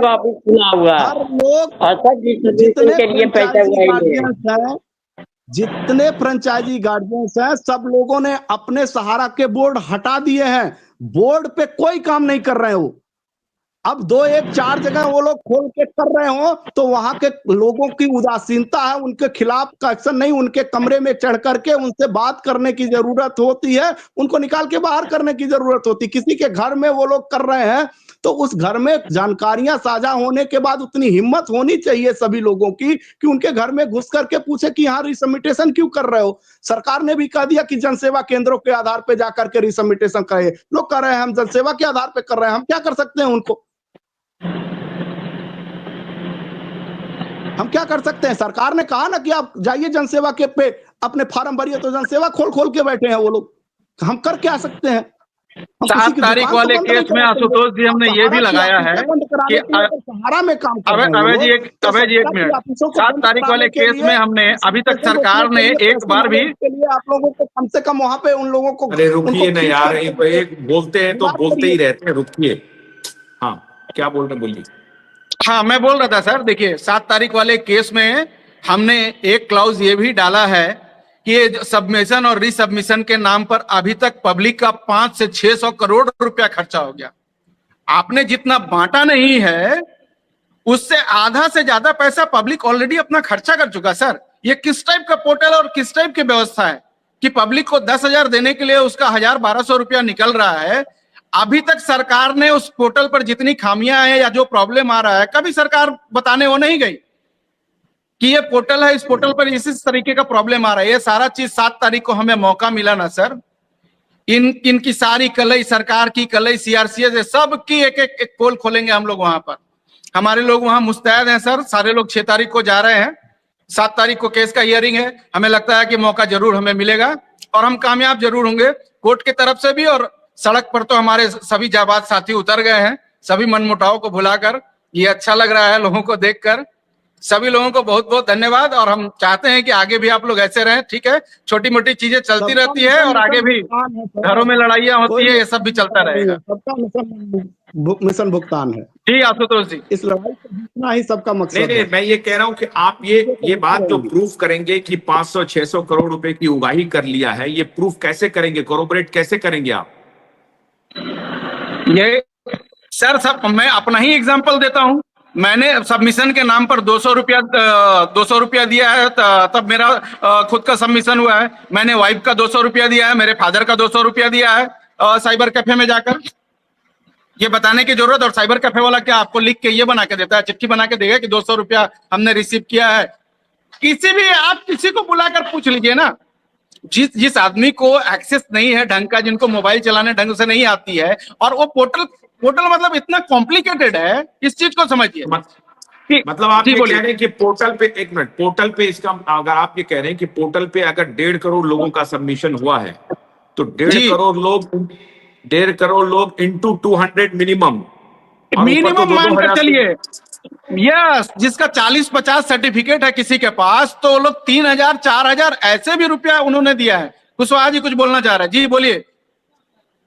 बाबू सुना हुआ हर लोग और सब जितने के लिए पैसा फ्रेंचाइजी हुआ है। गार्जियंस हैं, जितने फ्रेंचाइजी गार्जियंस हैं, सब लोगों ने अपने सहारा के बोर्ड हटा दिए हैं। बोर्ड पे कोई काम नहीं कर रहे हो। अब 2 1 4 जगह वो लोग खोल के कर रहे हो तो वहां के लोगों की उदासीनता है, उनके खिलाफ का एक्शन नहीं, उनके कमरे में चढ़ करके उनसे बात करने की जरूरत होती है, उनको निकाल के बाहर करने की जरूरत होती है। किसी के घर में वो लोग कर रहे हैं तो उस घर में जानकारियां साझा होने के बाद उतनी हिम्मत होनी चाहिए सभी लोगों की कि उनके घर में घुस करके पूछे कि यहाँ रिसबमिटेशन क्यों कर रहे हो। सरकार ने भी कह दिया कि जनसेवा केंद्रों के आधार पर जाकर के रिसबमिटेशन करें। लोग कह रहे हैं हम जनसेवा के आधार पर कर रहे हैं, हम क्या कर सकते हैं उनको? हम क्या कर सकते हैं? सरकार ने कहा ना कि आप जाइए जनसेवा के पे अपने फार्म भरिए, तो जनसेवा खोल खोल के बैठे हैं वो लोग। हम कर क्या सकते हैं? 7 तारीख वाले केस में आशुतोष जी हमने ये भी लगाया है कि सहारा में काम कर रहे हैं अबे जी एक मिनट, 7 तारीख वाले केस में हमने अभी तक सरकार ने एक बार भी आप लोगों को कम से कम वहां पे उन लोगों को, अरे रुकिए ना यार, एक बोलते हैं तो बोलते ही रहते हैं, रुकिए। हाँ, क्या बोल रहे, बोलिए। हाँ, मैं बोल रहा था सर, देखिए 7 तारीख वाले केस में हमने एक क्लाउज ये भी डाला है कि सबमिशन और रिसबमिशन के नाम पर अभी तक पब्लिक का 500 से 600 करोड़ रुपया खर्चा हो गया। आपने जितना बांटा नहीं है उससे आधा से ज्यादा पैसा पब्लिक ऑलरेडी अपना खर्चा कर चुका। सर, ये किस टाइप का पोर्टल और किस टाइप की व्यवस्था है कि पब्लिक को 10,000 देने के लिए उसका 1,000-1,200 रुपया निकल रहा है। अभी तक सरकार ने उस पोर्टल पर जितनी खामियां हैं या जो प्रॉब्लम आ रहा है, कभी सरकार बताने वो नहीं गई कि ये पोर्टल है, इस पोर्टल पर इस तरीके का प्रॉब्लम आ रहा है। ये सारा चीज 7 तारीख को हमें मौका मिला ना सर, इनकी सारी कलई, सरकार की कलई, सीआरसीएस सबकी एक पोल खोलेंगे हम लोग वहां पर। हमारे लोग वहां मुस्तैद हैं सर, सारे लोग 6 तारीख को जा रहे हैं। 7 तारीख को केस का हियरिंग है। हमें लगता है कि मौका जरूर हमें मिलेगा और हम कामयाब जरूर होंगे कोर्ट की तरफ से भी। और सड़क पर तो हमारे सभी जाबाज साथी उतर गए हैं, सभी मनमुटाव को भुलाकर। ये अच्छा लग रहा है लोगों को देखकर। सभी लोगों को बहुत बहुत धन्यवाद और हम चाहते हैं कि आगे भी आप लोग ऐसे रहें। ठीक है, छोटी मोटी चीजें चलती रहती है और आगे भी घरों में लड़ाइयाँ होती है, ये सब भी चलता रहेगा। सबका मिशन भुगतान है जी आशुतोष जी, इस लड़ाई को जीतना ही सबका मकसद है। नहीं, मैं ये कह रहा हूं कि आप ये बात जो प्रूफ करेंगे कि 500-600 करोड़ रुपए की उगाही कर लिया है, ये प्रूफ कैसे करेंगे, कोरोबरेट कैसे करेंगे आप? ये सर सब मैं अपना ही एग्जांपल देता हूं। मैंने सबमिशन के नाम पर 200 रुपया दिया है, तब मेरा खुद का सबमिशन हुआ है। मैंने वाइफ का 200 रुपया दिया है, मेरे फादर का 200 रुपया दिया है साइबर कैफे में जाकर। ये बताने की जरूरत, और साइबर कैफे वाला क्या आपको लिख के ये बना के देता है, चिट्ठी बना के देगा कि 200 रुपया हमने रिसीव किया है? किसी भी आप किसी को बुलाकर पूछ लीजिए ना, जिस आदमी को एक्सेस नहीं है ढंग का, जिनको मोबाइल चलाने ढंग से नहीं आती है, और वो पोर्टल मतलब इतना कॉम्प्लिकेटेड है, इस चीज को समझिए। मतलब आप ये कह रहे हैं कि पोर्टल पे, एक मिनट, पोर्टल पे इसका, अगर आप ये कह रहे हैं कि पोर्टल पे अगर 1.5 करोड़ लोगों का सबमिशन हुआ है तो 1.5 करोड़ लोग इंटू 200 मिनिमम मानकर चलिए। यस, जिसका 40-50 सर्टिफिकेट है किसी के पास, तो लोग 3,000-4,000 ऐसे भी रुपया उन्होंने दिया है। कुशवाहा जी कुछ बोलना चाह रहे हैं, जी बोलिए।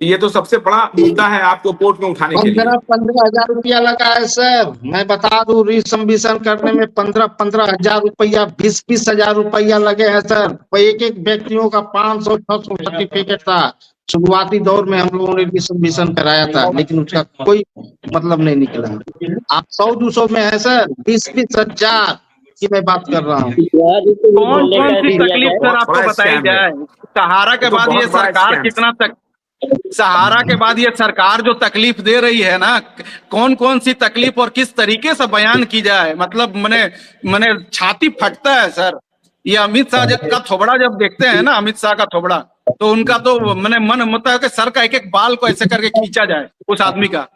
ये तो सबसे बड़ा मुद्दा है आपको कोर्ट में उठाने के लिए। 15,000 रुपया लगा है सर, मैं बता दूं, रिसबमिशन करने में 15,000 रुपया, 20,000 रुपया लगे हैं सर। एक व्यक्तियों का 500-600 सर्टिफिकेट था। शुरुआती दौर में हम लोगों ने रिसबमिशन कराया था, लेकिन उसका कोई मतलब नहीं निकला। आप 100-200 में है सर, 20,000 की मैं बात कर रहा हूँ। कौन सी तकलीफ सर आपको बताई जाए? सहारा के बाद ये सरकार सहारा के बाद ये सरकार जो तकलीफ दे रही है ना, कौन सी तकलीफ और किस तरीके से बयान की जाए, मतलब मैंने छाती फटता है सर। ये अमित शाह का थोबड़ा जब देखते हैं ना, अमित शाह का थोबड़ा, तो उनका तो मन होता है कि सर का एक बाल को ऐसे करके खींचा जाए उस आदमी का।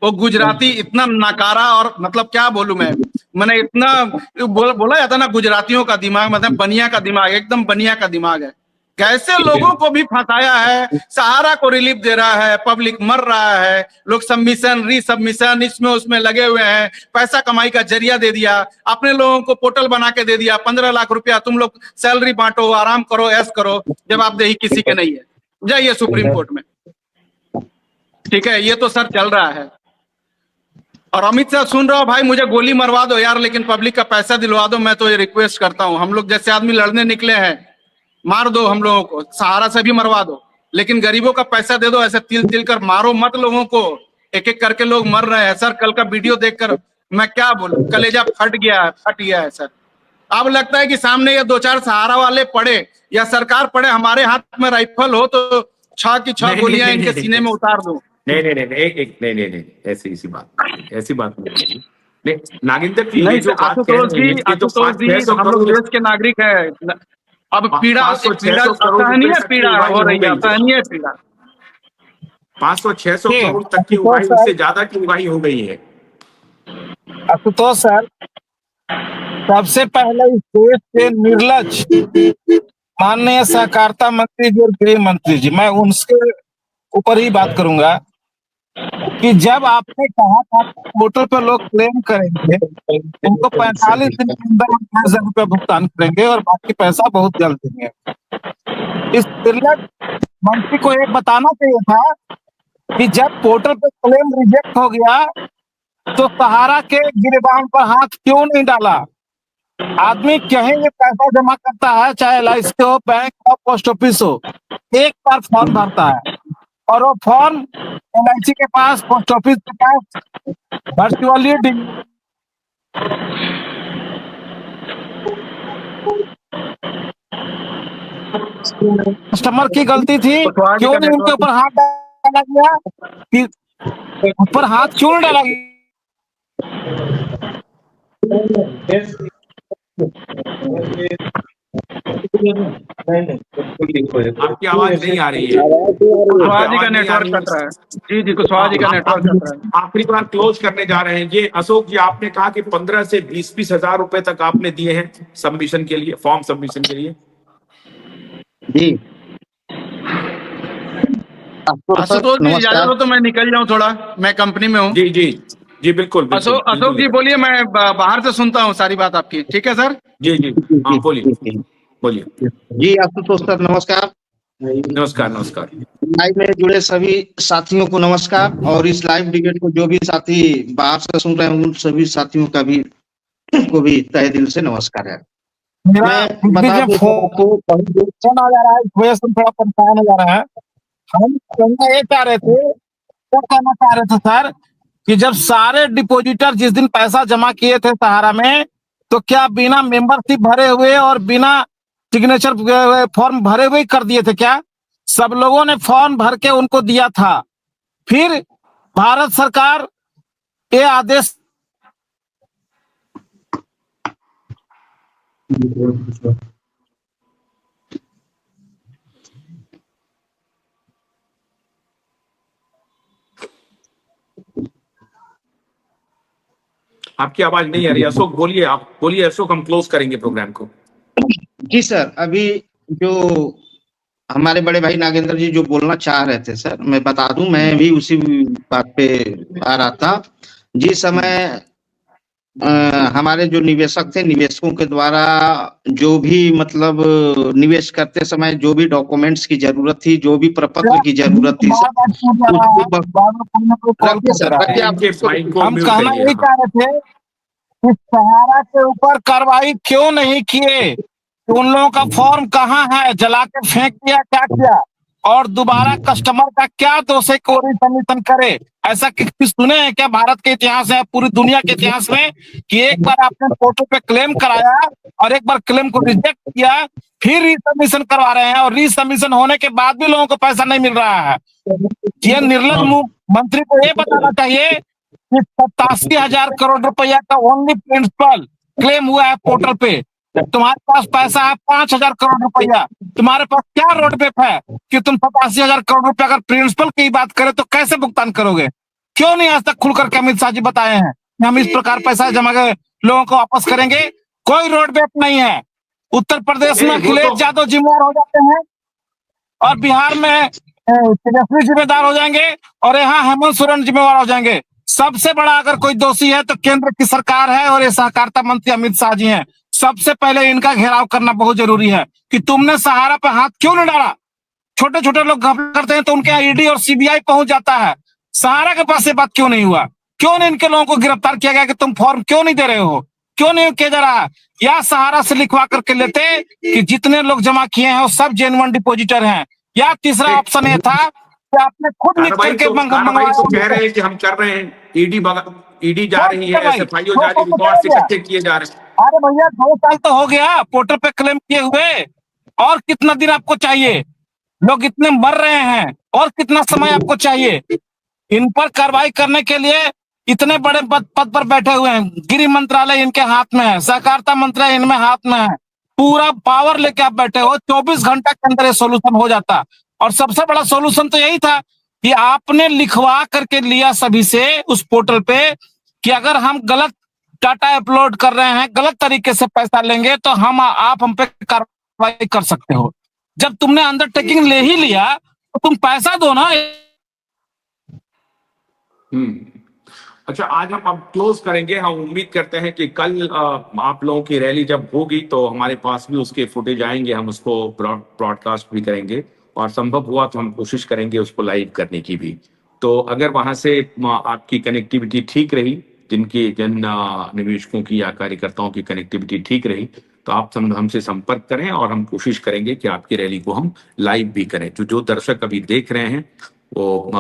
वो गुजराती इतना नकारा, और मतलब क्या बोलूं मैंने इतना बोला जाता ना, गुजरातियों का दिमाग मतलब बनिया का दिमाग, एकदम बनिया का दिमाग है। कैसे लोगों को भी फंसाया है, सहारा को रिलीफ दे रहा है, पब्लिक मर रहा है, लोग सबमिशन रिसबमिशन इसमें उसमें लगे हुए हैं, पैसा कमाई का जरिया दे दिया, अपने लोगों को पोर्टल बना के दे दिया, 15 लाख रुपया तुम लोग सैलरी बांटो, आराम करो, ऐश करो, जवाबदेही किसी के नहीं है, जाइए सुप्रीम कोर्ट में। ठीक है, ये तो सर चल रहा है। और अमित शाह सुन रहा हो भाई, मुझे गोली मरवा दो यार, लेकिन पब्लिक का पैसा दिलवा दो। मैं तो ये रिक्वेस्ट करता हूँ, हम लोग जैसे आदमी लड़ने निकले हैं, मार दो हम लोगों को, सहारा से भी मरवा दो, लेकिन गरीबों का पैसा दे दो। ऐसे तिल तिल कर मारो मत लोगों को, एक एक करके लोग मर रहे हैं सर। कल का वीडियो देखकर मैं क्या बोलूं, कलेजा फट गया है सर। अब लगता है कि सामने ये दो चार सहारा वाले पड़े या सरकार पड़े, हमारे हाथ में राइफल हो तो 6 की 6 गोलियां इनके सीने में उतार दो। नहीं, ऐसी बात नहीं। नागेंद्र जी, नहीं जो बात कह आशुतोष रहे हैं, जी, ये तो आशुतोष जी, 500 हम लोग करोड़ देश के नागरिक है। अब पीड़ा 500-600 करोड़ सहनीय रुपए तक की पीड़ा उगाही हो रही है, गई। सहनीय पीड़ा। 500-600 करोड़ तक की उगाही, उससे ज्यादा की उगाही हो गई है। आशुतोष सर, सबसे पहले इस देश के निर्लज माननीय सहकारिता मंत्री जी और गृह मंत्री जी, मैं उनके ऊपर ही बात करूंगा कि जब आपने कहा था पोर्टल पर लोग क्लेम करेंगे, उनको 45 दिन के अंदर 10,000 रुपया भुगतान करेंगे और बाकी पैसा बहुत जल्द देंगे। इस निर्लज मंत्री को ये बताना चाहिए था कि जब पोर्टल पर क्लेम रिजेक्ट हो गया तो सहारा के गिरबान पर हाथ क्यों नहीं डाला। आदमी कहीं भी पैसा जमा करता है, चाहे LIC हो, बैंक हो, पोस्ट ऑफिस हो, एक बार फॉर्म भरता है और वो फॉर्म LIC के पास, पोस्ट ऑफिस के पास वर्चुअली कस्टमर की गलती थी, क्यों नहीं उनके ऊपर हाथ डाला गया, कि ऊपर हाथ क्यों डाला गया। आपकी आवाज नहीं आ रही है। कुशवाहा जी का नेटवर्क कट रहा है। जी, कुशवाहा जी का नेटवर्क कट रहा है। आखिरी बार क्लोज करने जा रहे हैं। ये अशोक जी, आपने कहा कि 15 से 20 हजार रुपए तक आपने दिए हैं सबमिशन के लिए, फॉर्म सबमिशन के लिए। जी आशुतोष जी, इजाजत हो तो मैं निकल जाऊं थोड़ा, मैं कंपनी में हूँ। जी, बिल्कुल। अशोक जी बोलिए, मैं बाहर से सुनता हूँ सारी बात आपकी। ठीक है सर? जी, हाँ, बोलिए। जी आशुतोष सर, नमस्कार। नमस्कार। लाइव में जुड़े सभी साथियों को नमस्कार, और इस लाइव डिबेट को जो भी साथी बाहर से सुन रहे हैं, उन सभी साथियों का भी तहे दिल से नमस्कार है। मैं बता दूं फोन आ जा रहा है, इस वजह से थोड़ा परेशान हो जा रहा है। हम कहना ये चाह रहे थे, क्या कहना चाह रहे थे सर, कि जब सारे डिपॉजिटर जिस दिन पैसा जमा किए थे सहारा में, तो क्या बिना मेंबरशिप भरे हुए और बिना सिग्नेचर फॉर्म भरे हुए कर दिए थे क्या? सब लोगों ने फॉर्म भर के उनको दिया था। फिर भारत सरकार ये आदेश आपकी आवाज नहीं आ रही। अशोक बोलिए, आप बोलिए अशोक, हम क्लोज करेंगे प्रोग्राम को। जी सर, अभी जो हमारे बड़े भाई नागेंद्र जी जो बोलना चाह रहे थे सर, मैं बता दूं, मैं भी उसी बात पे आ रहा था। जिस समय हमारे जो निवेशक थे, निवेशकों के द्वारा जो भी मतलब निवेश करते समय जो भी डॉक्यूमेंट्स की जरूरत थी, जो भी प्रपत्र की जरूरत थी, हम कहना यही चाह रहे थे कि सहारा के ऊपर कार्रवाई क्यों नहीं किए, उन लोगों का फॉर्म कहाँ है, जला के फेंक दिया, क्या किया, और दोबारा कस्टमर का क्या दोष है कोई सबमिशन करे। ऐसा किसी सुने हैं क्या भारत के इतिहास है, पूरी दुनिया के इतिहास में, कि एक बार आपने पोर्टल पे क्लेम कराया और एक बार क्लेम को रिजेक्ट किया, फिर रीसबमिशन करवा रहे हैं, और रीसबमिशन होने के बाद भी लोगों को पैसा नहीं मिल रहा है। ये निर्लज मंत्री को ये बताना चाहिए कि 87,000 करोड़ रुपया का ओनली प्रिंसिपल क्लेम हुआ है पोर्टल पे। तुम्हारे पास पैसा है 5,000 करोड़ रुपया, तुम्हारे पास क्या रोड मैप है कि तुम 87,000 करोड़ रुपया अगर प्रिंसिपल की बात करें तो कैसे भुगतान करोगे? क्यों नहीं आज तक खुलकर के अमित शाह जी बताए हैं कि हम इस प्रकार पैसा जमा कर लोगों को वापस करेंगे? कोई रोड मैप नहीं है। उत्तर प्रदेश में अखिलेश यादव जिम्मेदार हो जाते हैं और बिहार में तेजस्वी जिम्मेदार हो जाएंगे और यहाँ हेमंत सोरेन जिम्मेदार हो जाएंगे। सबसे बड़ा अगर कोई दोषी है तो केंद्र की सरकार है और ये सहकारिता मंत्री अमित शाह जी हैं। सबसे पहले इनका घेराव करना बहुत जरूरी है कि तुमने सहारा पे हाथ क्यों नहीं डाला। छोटे छोटे लोग घपला करते हैं तो उनके यहाँ ईडी और सीबीआई पहुंच जाता है, सहारा के पास ये बात क्यों नहीं हुआ? क्यों नहीं इनके लोगों को गिरफ्तार किया गया कि तुम फॉर्म क्यों नहीं दे रहे हो, क्यों नहीं किया जा रहा? या सहारा से लिखवा करके लेते कि जितने लोग जमा किए हैं वो सब जेन्युइन डिपोजिटर हैं, या तीसरा ऑप्शन ये था कि आपने खुद लिख करके कार्रवाई तो कह रहे हैं कि हम कर रहे हैं, ईडी जा रही है, SFIO जा रही है, रिकॉर्ड इकट्ठे किए जा रहे हैं। अरे भैया 2 साल तो हो गया पोर्टल पे क्लेम किए हुए, और कितना दिन आपको चाहिए? लोग इतने मर रहे हैं, और कितना समय आपको चाहिए? इन पर कार्रवाई करने के लिए इतने बड़े पद पर बैठे हुए हैं, गृह मंत्रालय इनके हाथ में है, सहकारिता मंत्रालय इनमें हाथ में है, पूरा पावर लेके आप बैठे हो। 24 घंटा के अंदर ये सोल्यूशन हो जाता। और सबसे बड़ा सोल्यूशन तो यही था कि आपने लिखवा करके लिया सभी से उस पोर्टल पे कि अगर हम गलत डाटा अपलोड कर रहे हैं, गलत तरीके से पैसा लेंगे तो आप हम पे कार्रवाई कर सकते हो। जब तुमने अंडरटेकिंग ले ही लिया तो तुम पैसा दो ना। अच्छा, आज हम अब क्लोज करेंगे। हम उम्मीद करते हैं कि कल आप लोगों की रैली जब होगी तो हमारे पास भी उसके फुटेज आएंगे, हम उसको ब्रॉडकास्ट भी करेंगे, और संभव हुआ तो हम कोशिश करेंगे उसको लाइव करने की भी। तो अगर वहां से आपकी कनेक्टिविटी ठीक रही, जन निवेशकों की या कार्यकर्ताओं की कनेक्टिविटी ठीक रही, तो आप हमसे संपर्क करें और हम कोशिश करेंगे कि आपकी रैली को हम लाइव भी करें। जो दर्शक अभी देख रहे हैं वो